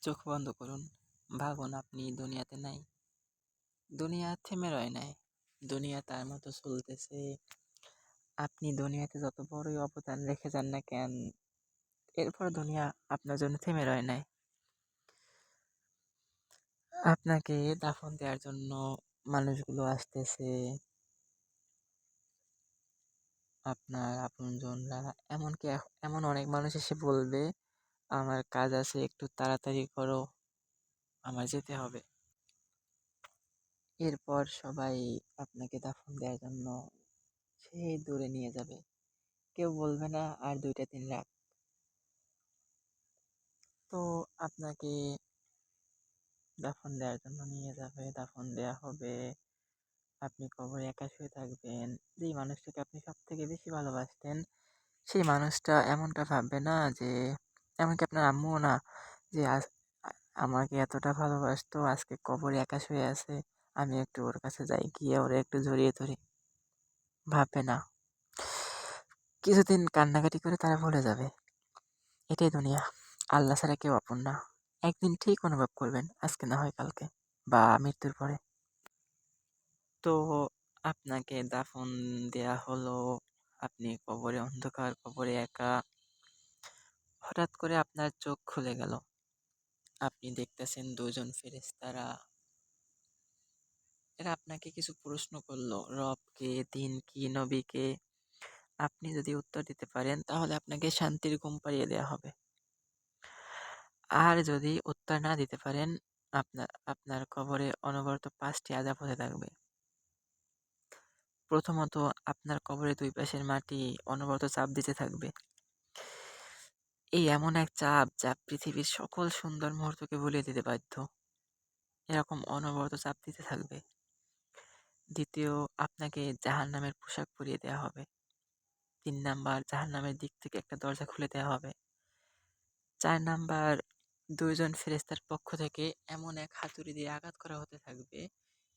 চোখ বন্ধ করুন। ভাবুন আপনি দুনিয়াতে নাই। দুনিয়া থেমে রয় নাই। দুনিয়া তার মতো চলতেছে। আপনি দুনিয়াতে যত বড়ই অবদান রেখে যান না কেন, এরপর দুনিয়া আপনার জন্য থেমে রয় নাই। আপনাকে দাফন দেওয়ার জন্য মানুষগুলো আসতেছে। আপনার আপনজনরা, এমনকি এমন অনেক মানুষ এসে বলবে, আমার কাজ আছে, একটু তাড়াতাড়ি করো, আমার যেতে হবে। এরপর সবাই আপনাকে দাফন দেওয়ার জন্য সেই দূরে নিয়ে যাবে। কেউ বলবে না আর 2টা দিন রাখ। তো আপনাকে দাফন দেওয়ার জন্য নিয়ে যাবে, দাফন দেওয়া হবে। আপনি কবরে একা শুয়ে থাকবেন। যেই মানুষটাকে আপনি সব থেকে বেশি ভালোবাসতেন, সেই মানুষটা এমনটা ভাববে না যে, এমনকি আপনার আম্মুও না, যে আমাকে এতটা ভালোবাসতো, আজকে কবরে একা শুয়ে আছে, আমি একটু ওর কাছে যাই, গিয়ে ওরে একটু জড়িয়ে ধরি। ভাববে না। কিছুদিন কান্নাকাটি করে তারা ভুলে যাবে। এটাই দুনিয়া। আল্লাহ ছাড়া কেউ আপন না। একদিন ঠিক অনুভব করবেন, আজকে না হয় কালকে বা মৃত্যুর পরে। তো আপনাকে দাফন দেয়া হলো। আপনি কবরে, অন্ধকার কবরে একা। হঠাৎ করে আপনার চোখ খুলে গেল। আপনি দেখতেছেন 2জন ফেরেশতারা। এরা আপনাকে কিছু প্রশ্ন করলো, রব কে, দিন কি, নবী কে। আপনি যদি উত্তর দিতে পারেন তাহলে আপনাকে শান্তির ঘুম পাড়িয়ে দেওয়া হবে। আর যদি উত্তর না দিতে পারেন, আপনার আপনার কবরে অনবরত 5টি আযাব হতে থাকবে। প্রথমত, আপনার কবরের 2 পাশের মাটি অনবরত চাপ দিতে থাকবে। এই এমন এক চাপ যা পৃথিবীর সকল সুন্দর মুহূর্তকে ভুলিয়ে দিতে বাধ্য। এরকম অনবরত চাপ দিতে থাকবে। দ্বিতীয়, আপনাকে জাহান্নামের পোশাক পরিয়ে দেওয়া হবে। 3 নাম্বার, জাহান্নামের দিক থেকে একটা দরজা খুলে দেওয়া হবে। 4 নাম্বার, 2জন ফেরেশতার পক্ষ থেকে এমন এক হাতুড়ি দিয়ে আঘাত করা হতে থাকবে,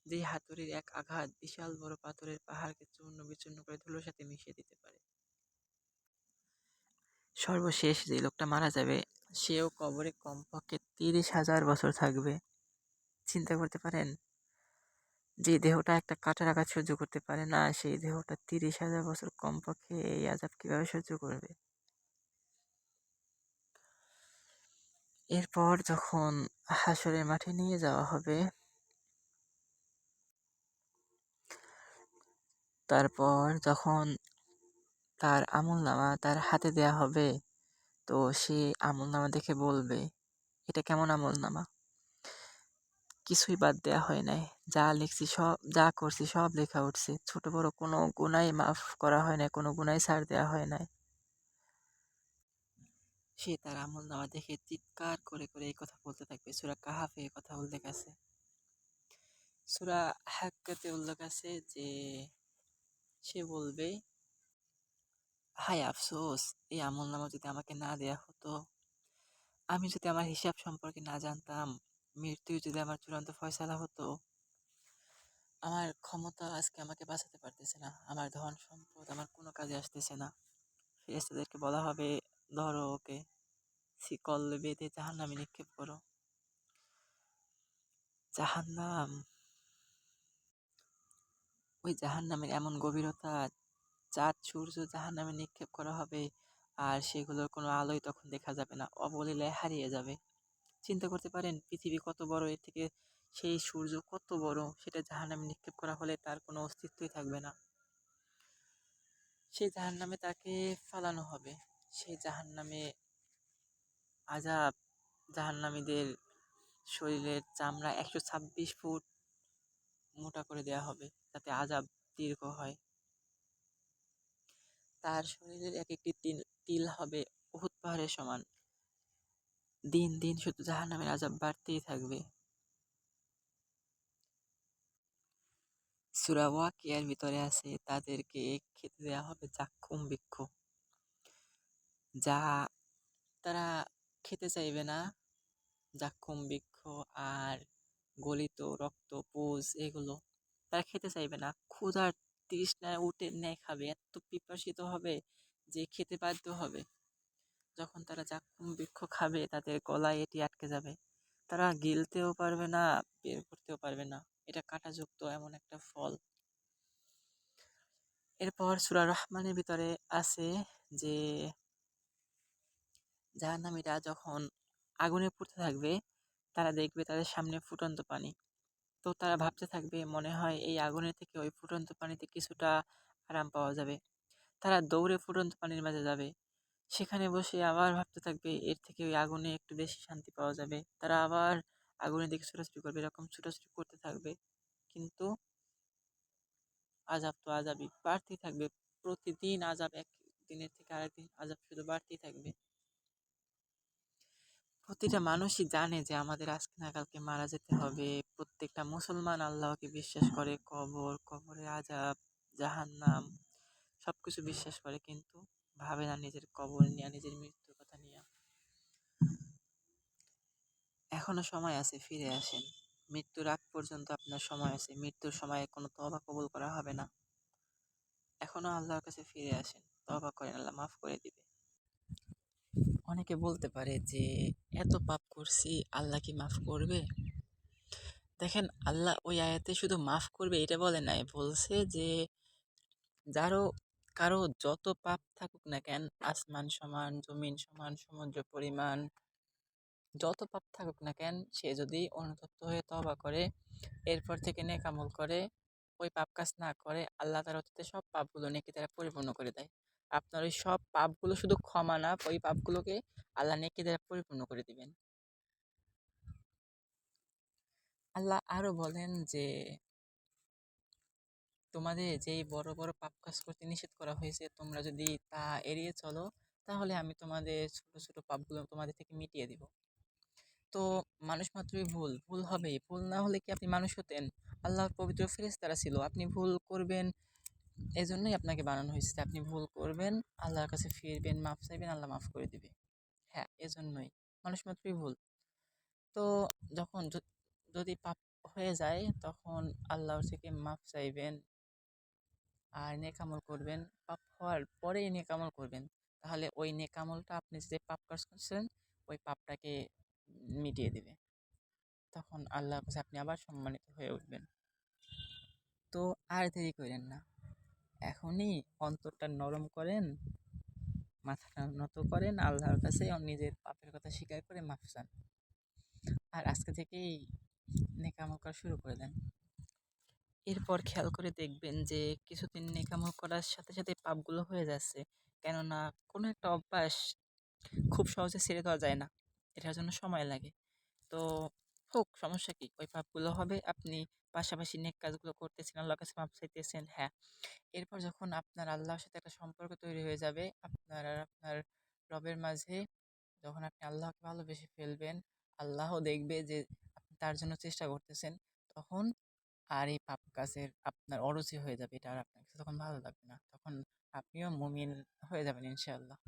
যেই হাতুড়ির এক আঘাত বিশাল বড় পাথরের পাহাড়কে চূর্ণ বিচূর্ণ করে ধুলোর সাথে মিশিয়ে দিতে পারে। সর্বশেষ যে লোকটা মারা যাবে, সেও কবরে কমপক্ষে 30,000 বছর থাকবে। চিন্তা করতে পারেন, যে দেহটা একটা কাঁটার আঘাত সহ্য করতে পারে না, সেই দেহটা 30,000 বছর কমপক্ষে এই আযাব কিভাবে সহ্য করবে? এরপর যখন হাসরের মাঠে নিয়ে যাওয়া হবে, তারপর যখন তার আমলনামা তার হাতে দেয়া হবে, তো সে আমলনামা দেখে বলবে, এটা কেমন আমলনামা? কিছুই বাদ দেয়া হয় নাই। যা লিখছি সব, যা করছি সব লেখা উঠছে। ছোট বড় কোনো গুনাই মাফ করা হয় নাই, কোনো গুনাই ছাড় দেওয়া হয় নাই। সে তার আমলনামা দেখে চিৎকার করে করে এই কথা বলতে থাকবে। সূরা কাহাফে এই কথা উল্লেখ আছে। সূরা হাক্কাতে উল্লেখ আছে যে, সে বলবে, হায় আফসোস, এই আমলনামা যদি আমাকে না দেয়া হতো, আমি যদি আমার হিসাব সম্পর্কে না জানতাম, মৃত্যু যদি আমার চূড়ান্ত ফয়সালা হতো, আমার ক্ষমতা আজকে আমাকে বাঁচাতে পারতেছে না, আমার ধন সম্পদ আমার কোনো কাজে আসতেছে না। ফেরেশতাদেরকে বলা হবে, ধরো ওকে, শিকল বেঁধে জাহান্নামে নিক্ষেপ করো। জাহান্নাম, ওই জাহান্নামের এমন গভীরতা, চাঁদ সূর্য জাহান্নামে নিক্ষেপ করা হবে, আর সেগুলোর কোনো আলোই তখন দেখা যাবে না, অবলীলায় হারিয়ে যাবে। চিন্তা করতে পারেন পৃথিবী কত বড়, এর থেকে সেই সূর্য কত বড়, সেটা জাহান্নামে নিক্ষেপ করা হলে তার কোনো অস্তিত্বই থাকবে না। সেই জাহান্নামে তাকে ফালানো হবে। সেই জাহান্নামে আযাব, জাহান্নামীদের শরীরের চামড়া 126 ফুট মোটা করে দেয়া হবে, যাতে আযাব দীর্ঘ হয়। তার শরীরের এক একটি তিল হবে উহুদ পাহাড়ের সমান। দিন দিন শুধু জাহান্নামের আযাব বাড়তেই থাকবে। সূরা ওয়াকিয়ার ভিতরে আছে, তাদেরকে খেতে দেয়া হবে যাক্কুম বৃক্ষ, যা তারা খেতে চাইবে না। যাক্কুম বৃক্ষ আর গলিত রক্ত, পুজ, এগুলো তারা খেতে চাইবে না। ক্ষুধার তৃষ্ণায় উঠে নেয় খাবে, এত পিপাসিত হবে যে খেতে বাধ্য হবে। যখন তারা যাক্কুম বৃক্ষ খাবে, তাদের গলায় এটি আটকে যাবে। তারা গিলতেও পারবে না, বের করতেও পারবে না। এটা কাঁটাযুক্ত এমন একটা ফল। এরপর সূরা রহমানের ভিতরে আছে যে জাহান্নামীরা যখন আগুনে পুড়তে থাকবে, তারা দেখবে তাদের সামনে ফুটন্ত পানি। তো তারা ভাবতে থাকবে মনে হয় এই আগুনের থেকে ওই ফুটন্ত পানিতে কিছুটা আরাম পাওয়া যাবে। তারা দৌড়ে ফুটন্ত পানির মাঝে যাবে। সেখানে বসে আবার ভাবতে থাকবে এর থেকে ওই আগুনে একটু বেশি শান্তি পাওয়া যাবে। তারা আবার আগুনের দিকে ছোটাছুটি করবে, এরকম ছোটাছুটি করতে থাকবে। কিন্তু আযাব তো আযাবই, বাড়তেই থাকবে। প্রতিদিন আযাব, এক দিনের থেকে আরেকদিন আযাব শুধু বাড়তেই থাকবে। প্রতিটা মানুষই জানে যে আমাদের আজকে না কালকে মারা যেতে হবে। প্রত্যেকটা মুসলমান আল্লাহকে বিশ্বাস করে, কবর, কবরের আযাব, জাহান্নাম সবকিছু বিশ্বাস করে, কিন্তু ভাবে না নিজের কবর নিয়ে, নিজের মৃত্যুর কথা নিয়ে। এখনো সময় আছে, ফিরে আসেন। মৃত্যুর আগ পর্যন্ত আপনার সময় আছে। মৃত্যুর সময়ে কোনো তওবা কবুল করা হবে না। এখনো আল্লাহর কাছে ফিরে আসেন, তওবা করেন, আল্লাহ মাফ করে দিবে। অনেকে বলতে পারে যে এত পাপ করছি, আল্লাহ কি মাফ করবে? দেখেন, আল্লাহ ওই আয়াতে শুধু মাফ করবে এটা বলে নাই, বলছে যে যারও কারো যত পাপ থাকুক না কেন, আসমান সমান, জমিন সমান, সমুদ্র পরিমাণ, যত পাপ থাকুক না কেন, সে যদি অনুতপ্ত হয়ে তওবা করে, এরপর থেকে নেক আমল করে, ওই পাপ কাজ না করে, আল্লাহ তার অতীতে সব পাপগুলো নেকি দ্বারা পরিপূর্ণ করে দেয়। আপনার ওই সব পাপগুলো শুধু ক্ষমা না, ওই পাপগুলোকে আল্লাহ নেকি দ্বারা পরিপূর্ণ করে দিবেন। আল্লাহ আরো বলেন যে তোমাদের যেই বড় বড় পাপ কাজ করতে নিষেধ করা হয়েছে, তোমরা যদি তা এড়িয়ে চলো, তাহলে আমি তোমাদের ছোট ছোট পাপগুলো তোমাদের থেকে মিটিয়ে দিব। তো মানুষ মাত্রই ভুল, ভুল হবেই। ভুল না হলে কি আপনি মানুষ হতেন? আল্লাহর পবিত্র ফেরেশতারা ছিল, আপনি ভুল করবেন, এজন্যই আপনাকে বানানো হয়েছে যে আপনি ভুল করবেন, আল্লাহর কাছে ফিরবেন, মাফ চাইবেন, আল্লাহ মাফ করে দিবে। হ্যাঁ, এজন্যই মানুষ মাত্রই ভুল। তো যখন যদি পাপ হয়ে যায়, তখন আল্লাহর থেকে মাফ চাইবেন আর নেক আমল করবেন। পাপ হওয়ার পরেই নেক আমল করবেন, তাহলে ওই নেক আমলটা আপনি যে পাপ কাজ করছেন ওই পাপটাকে মিটিয়ে দিবে। তখন আল্লাহর কাছে আপনি আবার সম্মানিত হয়ে উঠবেন। তো আর দেরি করেন না, এখনই অন্তরটা নরম করেন, মাথাটা নত করেন, আল্লাহর কাছে নিজের পাপের কথা স্বীকার করে মাফ চান। আর আজকে থেকেই নেক আমল করা শুরু করে দেন। এরপর খেয়াল করে দেখবেন যে কিছুদিন নেক আমল করার সাথে সাথে পাপগুলো হয়ে যাচ্ছে। কেননা কোনো একটা অভ্যাস খুব সহজে ছেড়ে দেওয়া যায় না, এটার জন্য সময় লাগে। তো হোক, সমস্যা কি, ওই পাপগুলো হবে, আপনি পাশাপাশি নেক কাজগুলো করতেছেন, আল্লাহর কাছে মাপ চাইতেছেন। হ্যাঁ, এরপর যখন আপনার আল্লাহর সাথে একটা সম্পর্ক তৈরি হয়ে যাবে, আপনার আর আপনার রবের মাঝে, যখন আপনি আল্লাহকে ভালোবেসে ফেলবেন, আল্লাহও দেখবে যে আপনি তার জন্য চেষ্টা করতেছেন, তখন আর এই পাপ কাজের আপনার অরুচি হয়ে যাবে, এটা আর আপনার কাছে তখন ভালো লাগবে না। তখন আপনিও মুমিন হয়ে যাবেন ইনশাআল্লাহ।